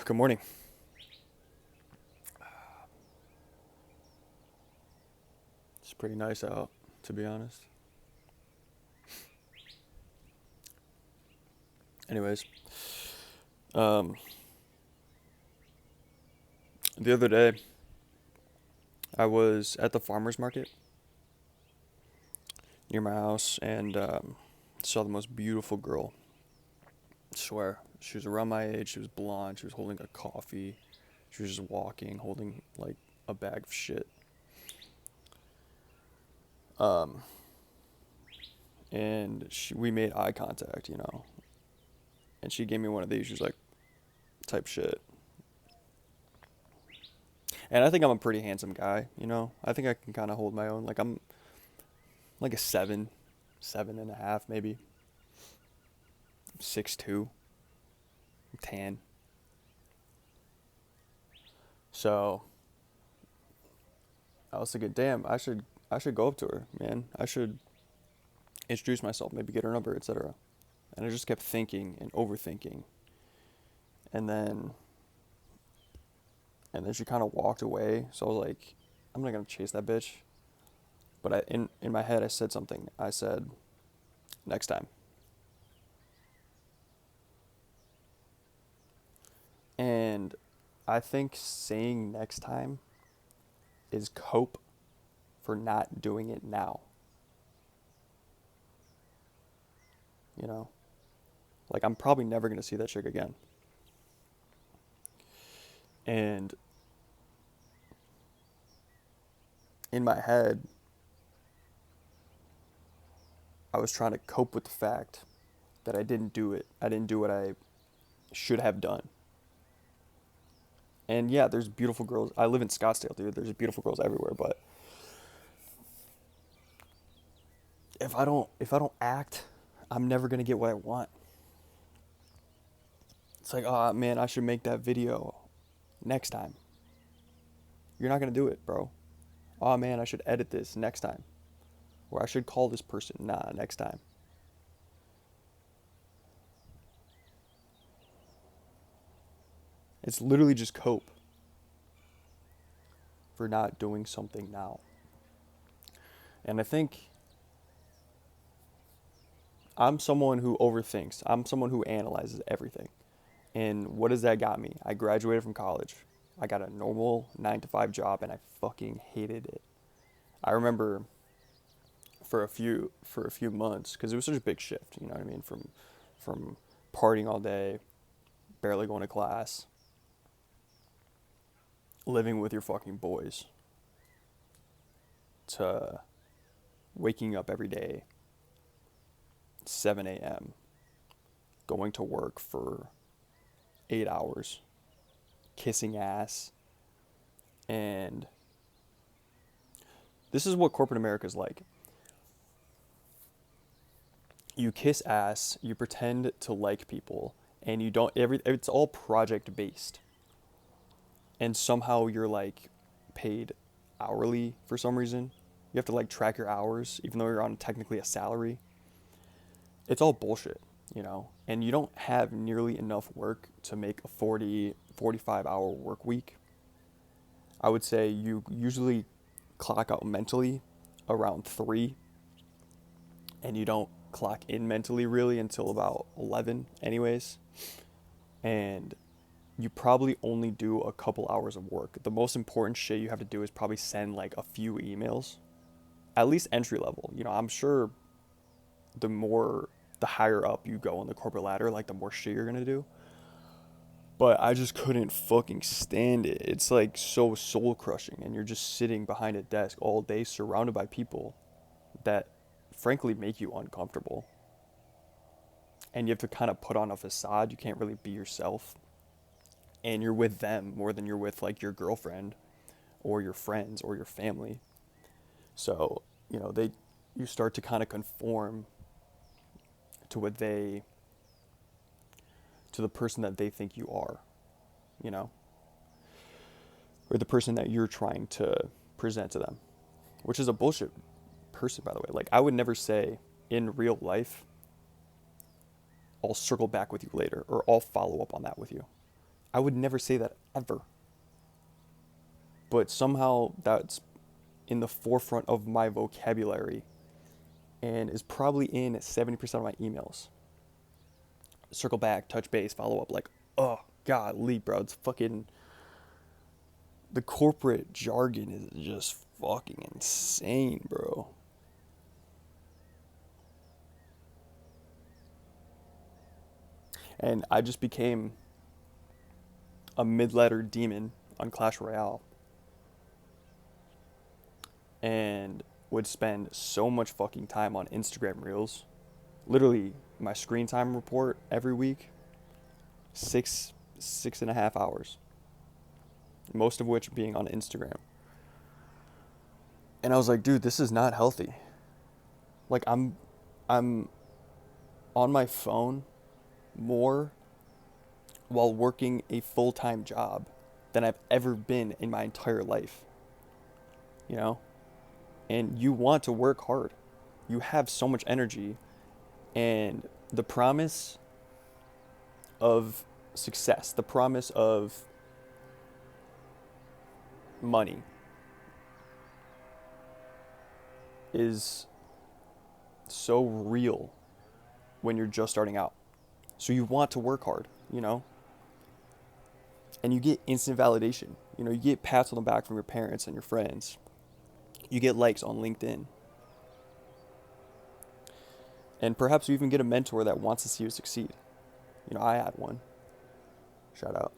Good morning. It's pretty nice out, to be honest. Anyways, um, the other day I was at the farmer's market near my house and saw the most beautiful girl. I swear, she was around my age. She was blonde. She was holding a coffee. She was just walking, holding like a bag of shit. Um, and we made eye contact, and she gave me one of these. She was like, type shit. And I think I'm a pretty handsome guy. I think I can kind of hold my own. Like I'm like a 7.5 maybe. 6'2", tan. So I was thinking, damn, I should go up to her, man. I should introduce myself, maybe get her number, etc. And I just kept thinking and overthinking. And then and then she kind of walked away. So I was like, I'm not gonna chase that bitch. But in my head I said something. I said, next time. And I think saying next time is cope for not doing it now. You know? Like I'm probably never gonna see that chick again. And in my head, I was trying to cope with the fact that I didn't do it. I didn't do what I should have done. And yeah, there's beautiful girls. I live in Scottsdale, dude. There's beautiful girls everywhere, but if I don't act, I'm never going to get what I want. It's like, "Oh, man, I should make that video next time." You're not going to do it, bro. "Oh, man, I should edit this next time." Or "I should call this person." Nah, next time. It's literally just cope for not doing something now. And I think I'm someone who overthinks. I'm someone who analyzes everything. And what has that got me? I graduated from college. I got a normal 9 to 5 job and I fucking hated it. I remember for a few months because it was such a big shift, you know what I mean, from partying all day, barely going to class, living with your fucking boys, to waking up every day 7 a.m., going to work for 8 hours, kissing ass, and this is what corporate America is like. You kiss ass, you pretend to like people, and you don't it's all project based. And somehow you're like paid hourly for some reason. You have to like track your hours even though you're on technically a salary. It's all bullshit, you know. And you don't have nearly enough work to make a 40, 45 hour work week. I would say you usually clock out mentally around 3, and you don't clock in mentally really until about 11 anyways. And you probably only do a couple hours of work. The most important shit you have to do is probably send like a few emails, at least entry level. I'm sure the higher up you go on the corporate ladder, like the more shit you're gonna do. But I just couldn't fucking stand it. It's like so soul crushing, and you're just sitting behind a desk all day surrounded by people that frankly make you uncomfortable. And you have to kind of put on a facade. You can't really be yourself. And you're with them more than you're with like your girlfriend or your friends or your family. So, you start to kind of conform to to the person that they think you are, you know, or the person that you're trying to present to them, which is a bullshit person, by the way. Like, I would never say in real life, "I'll circle back with you later," or "I'll follow up on that with you." I would never say that ever. But somehow that's in the forefront of my vocabulary and is probably in 70% of my emails. Circle back, touch base, follow up. Like, oh, golly, bro. It's fucking. The corporate jargon is just fucking insane, bro. And I just became a mid-letter demon on Clash Royale and would spend so much fucking time on Instagram Reels. Literally, my screen time report every week, 6.5 hours, most of which being on Instagram. And I was like, dude, this is not healthy. Like I'm on my phone more while working a full-time job than I've ever been in my entire life. You know? And you want to work hard. You have so much energy, and the promise of success, the promise of money is so real when you're just starting out. So you want to work hard, you know? And you get instant validation. You know, you get pats on the back from your parents and your friends. You get likes on LinkedIn. And perhaps you even get a mentor that wants to see you succeed. You know, I had one. Shout out.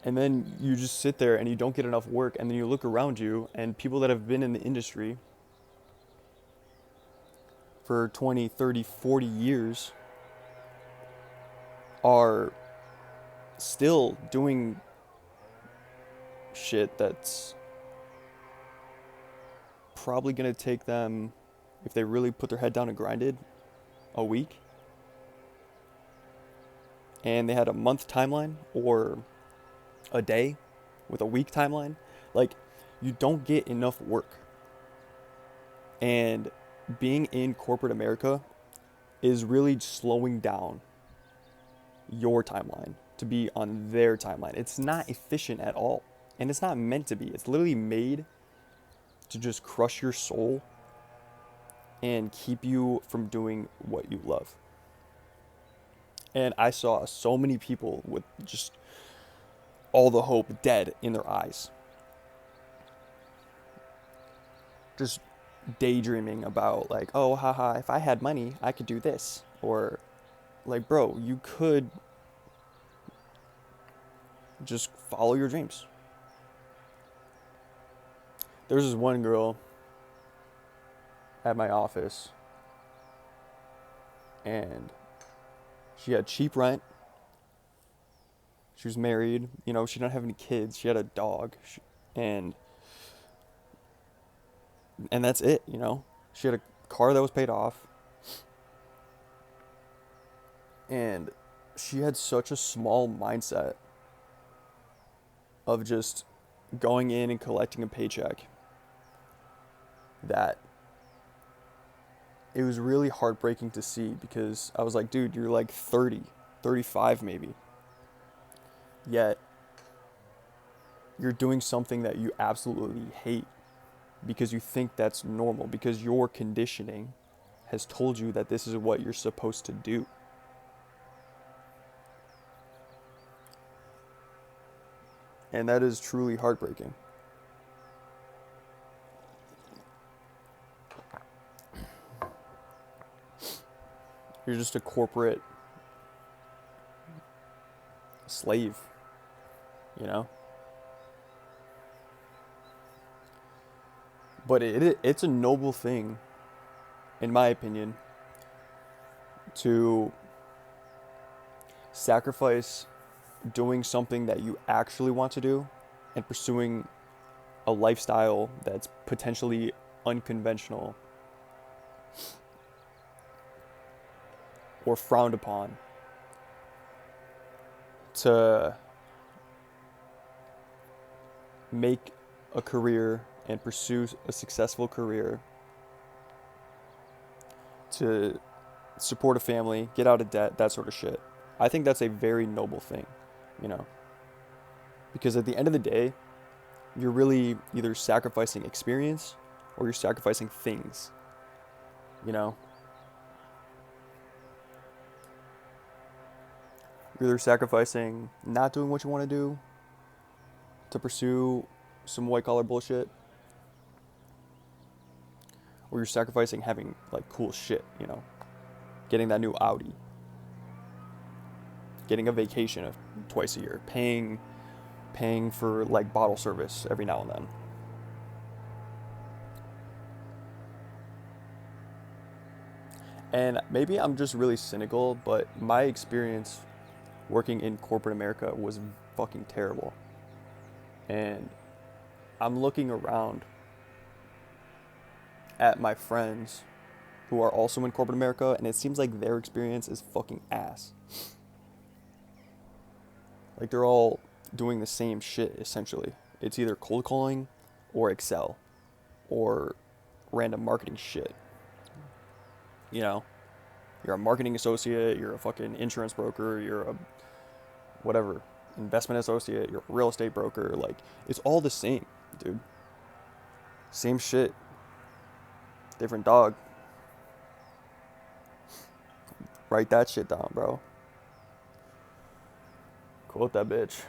And then you just sit there and you don't get enough work, and then you look around you and people that have been in the industry for 20, 30, 40 years are still doing shit that's probably going to take them, if they really put their head down and grinded, a week. And they had a month timeline or a day with a week timeline. Like, you don't get enough work. And being in corporate America is really slowing down your timeline to be on their timeline. It's not efficient at all. And it's not meant to be. It's literally made to just crush your soul and keep you from doing what you love. And I saw so many people with just all the hope dead in their eyes. Just daydreaming about, like, oh, haha, if I had money, I could do this. Or, like, bro, you could just follow your dreams. There's this one girl at my office, and she had cheap rent. She was married. You know, she didn't have any kids. She had a dog. And that's it, you know. She had a car that was paid off. And she had such a small mindset of just going in and collecting a paycheck that it was really heartbreaking to see, because I was like, dude, you're like 30, 35 maybe. Yet you're doing something that you absolutely hate because you think that's normal, because your conditioning has told you that this is what you're supposed to do. And that is truly heartbreaking. You're just a corporate slave, you know? But it's a noble thing, in my opinion, to sacrifice doing something that you actually want to do and pursuing a lifestyle that's potentially unconventional or frowned upon, to make a career and pursue a successful career, to support a family, get out of debt, that sort of shit. I think that's a very noble thing, you know, because at the end of the day, you're really either sacrificing experience or you're sacrificing things, you know. You're either sacrificing not doing what you want to do to pursue some white collar bullshit, or you're sacrificing having like cool shit, you know, getting that new Audi, getting a vacation of twice a year, paying for like bottle service every now and then. And maybe I'm just really cynical, but my experience working in corporate America was fucking terrible. And I'm looking around at my friends who are also in corporate America, and it seems like their experience is fucking ass. Like they're all doing the same shit essentially. It's either cold calling or Excel or random marketing shit. You know, you're a marketing associate, you're a fucking insurance broker, you're a whatever, investment associate, you're a real estate broker. Like, it's all the same, dude. Same shit. Different dog. Write that shit down, bro. Quote that bitch.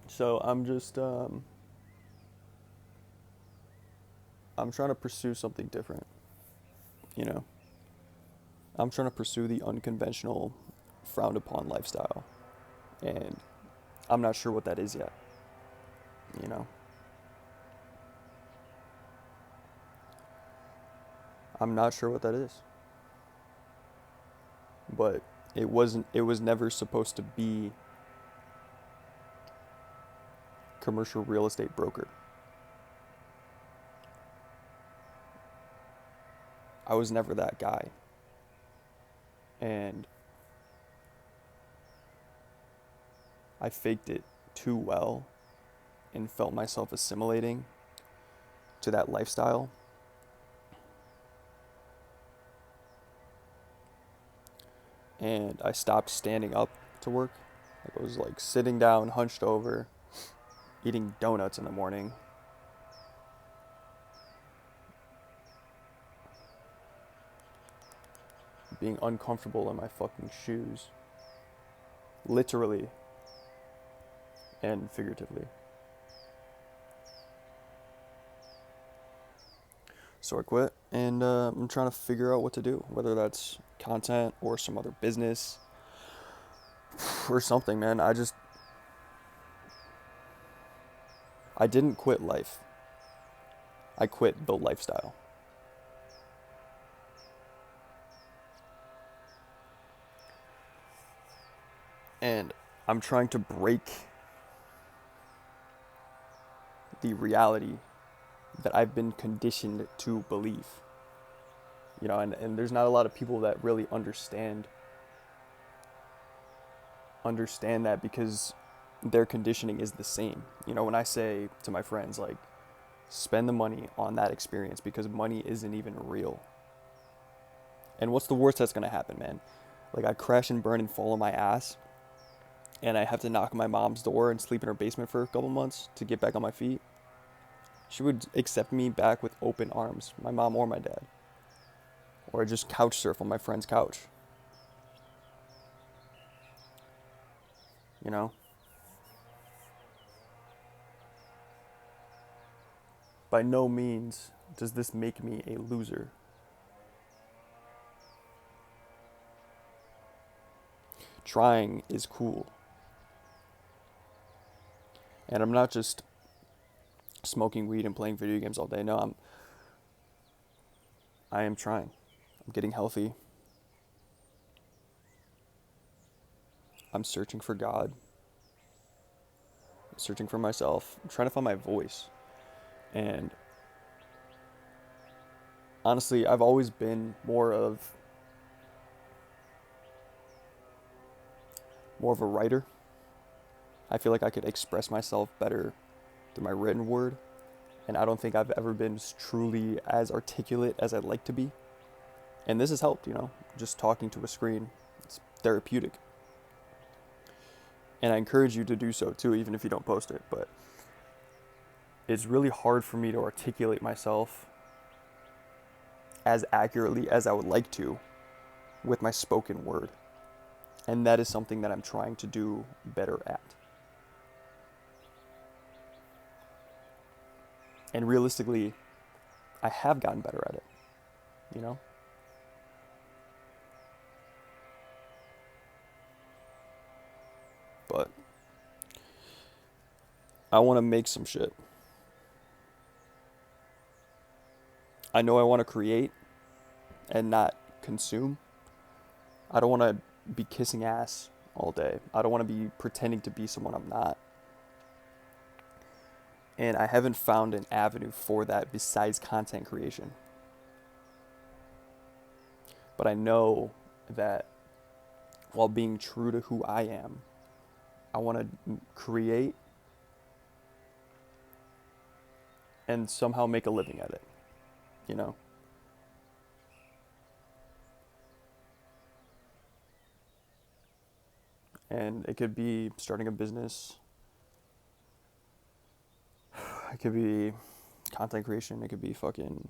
So I'm just, I'm trying to pursue something different, you know? I'm trying to pursue the unconventional, frowned upon lifestyle. And I'm not sure what that is yet, you know? I'm not sure what that is. But it was never supposed to be commercial real estate broker. I was never that guy. And I faked it too well and felt myself assimilating to that lifestyle. And I stopped standing up to work. I was like sitting down, hunched over, eating donuts in the morning. Being uncomfortable in my fucking shoes. Literally and figuratively. So I quit, and I'm trying to figure out what to do, whether that's content or some other business or something, man. I didn't quit life. I quit the lifestyle. And I'm trying to break the reality that I've been conditioned to believe. You know, and there's not a lot of people that really understand that because their conditioning is the same. You know, when I say to my friends, like, spend the money on that experience because money isn't even real. And what's the worst that's gonna happen, man? Like, I crash and burn and fall on my ass, and I have to knock on my mom's door and sleep in her basement for a couple months to get back on my feet. She would accept me back with open arms, my mom or my dad. Or I'd just couch surf on my friend's couch. You know? By no means does this make me a loser. Trying is cool. And I'm not just smoking weed and playing video games all day. No, I am trying. I'm getting healthy. I'm searching for God. I'm searching for myself. I'm trying to find my voice. And honestly, I've always been more of a writer. I feel like I could express myself better through my written word. And I don't think I've ever been truly as articulate as I'd like to be. And this has helped, just talking to a screen. It's therapeutic. And I encourage you to do so too, even if you don't post it. But it's really hard for me to articulate myself as accurately as I would like to with my spoken word. And that is something that I'm trying to do better at. And realistically, I have gotten better at it. But I want to make some shit. I know I want to create and not consume. I don't want to be kissing ass all day. I don't want to be pretending to be someone I'm not. And I haven't found an avenue for that besides content creation. But I know that while being true to who I am, I want to create and somehow make a living at it. And it could be starting a business. It could be content creation. It could be fucking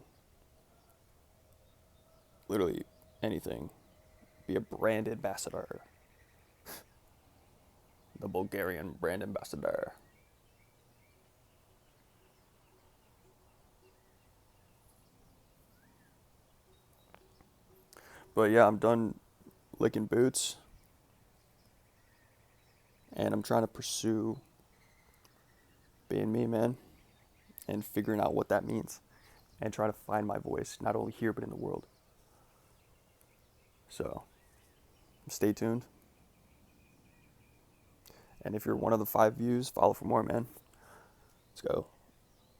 literally anything. Be a brand ambassador. The Bulgarian brand ambassador. But yeah, I'm done licking boots. And I'm trying to pursue being me, man. And figuring out what that means. And try to find my voice, not only here, but in the world. So, stay tuned. And if you're one of the 5 views, follow for more, man. Let's go.